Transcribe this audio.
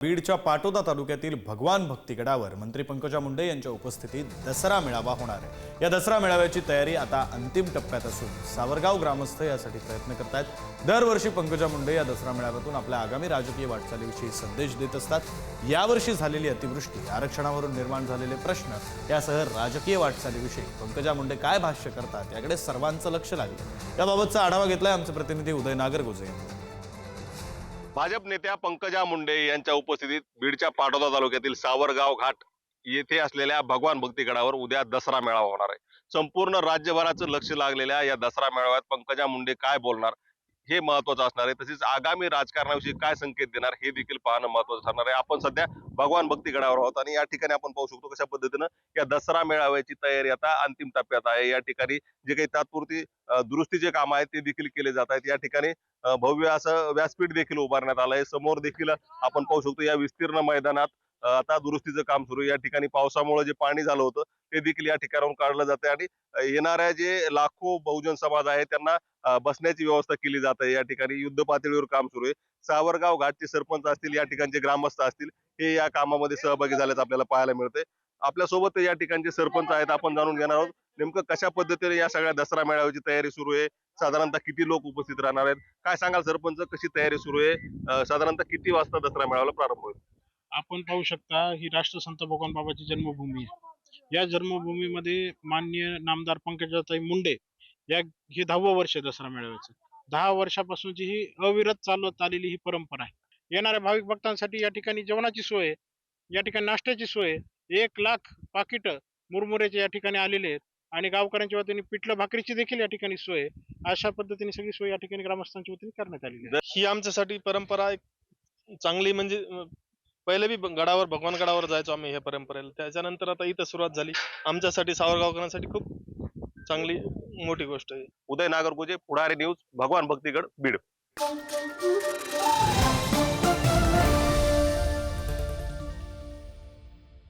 बीडच्या पाटोदा तालुक्यातील भगवान भक्तीगडावर मंत्री पंकजा मुंडे यांच्या उपस्थितीत दसरा मेळावा होणार आहे। या दसरा मेळाव्याची तयारी आता अंतिम टप्प्यात असून सावरगाव ग्रामस्थ यासाठी प्रयत्न करतात। दरवर्षी पंकजा मुंडे या दसरा मेळाव्यातून आपल्या आगामी राजकीय वाटचालीविषयी संदेश देत असतात। यावर्षी झालेली अतिवृष्टी, आरक्षणावरून निर्माण झालेले प्रश्न यासह राजकीय वाटचालीविषयी पंकजा मुंडे काय भाष्य करतात याकडे सर्वांचं लक्ष लागलं। याबाबतचा आढावा घेतलाय आमचे प्रतिनिधी उदय नागरगोजे यांनी। भाजप नेत्या पंकजा मुंडे यांच्या उपस्थितीत बीडच्या पाटोदा तालुक्यातील सावरगाव घाट येथे असलेल्या भगवान भक्तीगडावर उद्या दसरा मेळावा होणार आहे। संपूर्ण राज्यभराचं लक्ष लागलेल्या या दसरा मेळाव्यात पंकजा मुंडे काय बोलणार हे महत्त्वाचं असणार आहे। तसेच आगामी राजकारणाविषयी काय संकेत देणार हे देखील पाहणं महत्त्वाचं ठरणार आहे। आपण सध्या भगवान भक्तीगडावर आहोत आणि या ठिकाणी आपण पाहू शकतो कशा पद्धतीनं या दसरा मेळाव्याची तयारी आता अंतिम टप्प्यात आहे। या ठिकाणी जे काही तात्पुरती दुरुस्तीचे काम आहेत ते देखील केले जात आहेत। या ठिकाणी भव्य असं व्यासपीठ देखील उभारण्यात आलंय। समोर देखील आपण पाहू शकतो या विस्तीर्ण मैदानात आता दुरुस्तीचं काम सुरू आहे। या ठिकाणी पावसामुळे जे पाणी झालं होतं ते देखील या ठिकाणाहून काढलं जाते आणि येणाऱ्या जे लाखो बहुजन समाज आहे त्यांना बसण्याची व्यवस्था केली जाते। या ठिकाणी युद्ध पातळीवर काम सुरू आहे। सावरगाव घाटचे सरपंच असतील, या ठिकाणचे ग्रामस्थ असतील, हे या कामामध्ये सहभागी झाल्याचं आपल्याला पाहायला मिळतंय। आपल्यासोबत या ठिकाणचे सरपंच आहेत, आपण जाणून घेणार आहोत नेमकं कशा पद्धतीने या सगळ्या दसरा मेळाव्याची तयारी सुरू आहे, साधारणतः किती लोक उपस्थित राहणार आहेत, काय सांगाल सरपंच, कशी तयारी सुरू आहे, साधारणतः किती वाजता दसरा मेळाव्याला प्रारंभ होईल? आपण पाहू शकता ही राष्ट्रसंत भगवान बाबाची जन्मभूमी आहे। या जन्मभूमीमध्ये माननीय नामदार पंकजाताई मुंडे या हे 10वं वर्ष आहे दसरा मेळाव्याचं। 10 वर्षापासूनची ही अविरत चालत आलेली ही परंपरा आहे। येणाऱ्या भाविक भक्तांसाठी या ठिकाणी जेवणाची सोय आहे, या ठिकाणी नाश्त्याची सोय आहे। 1 लाख पाकिट मुरमुऱ्याचे या ठिकाणी आलेले आहेत आणि गावकऱ्यांच्या वतीने पिठलं भाकरीची देखील या ठिकाणी सोय आहे। अशा पद्धतीने सगळी सोय या ठिकाणी ग्रामस्थांच्या वतीने करण्यात आलेली आहे। ही आमच्यासाठी परंपरा एक चांगली, म्हणजे पहिले बी गडावर, भगवान गडावर जायचो आम्ही ह्या परंपरेला, त्याच्यानंतर आता इथं सुरुवात झाली। आमच्यासाठी, सावरगावकरांसाठी खूप चांगली मोठी गोष्ट आहे। उदय नागरगोजे, पुढारी न्यूज, भगवान भक्तीगड, बीड।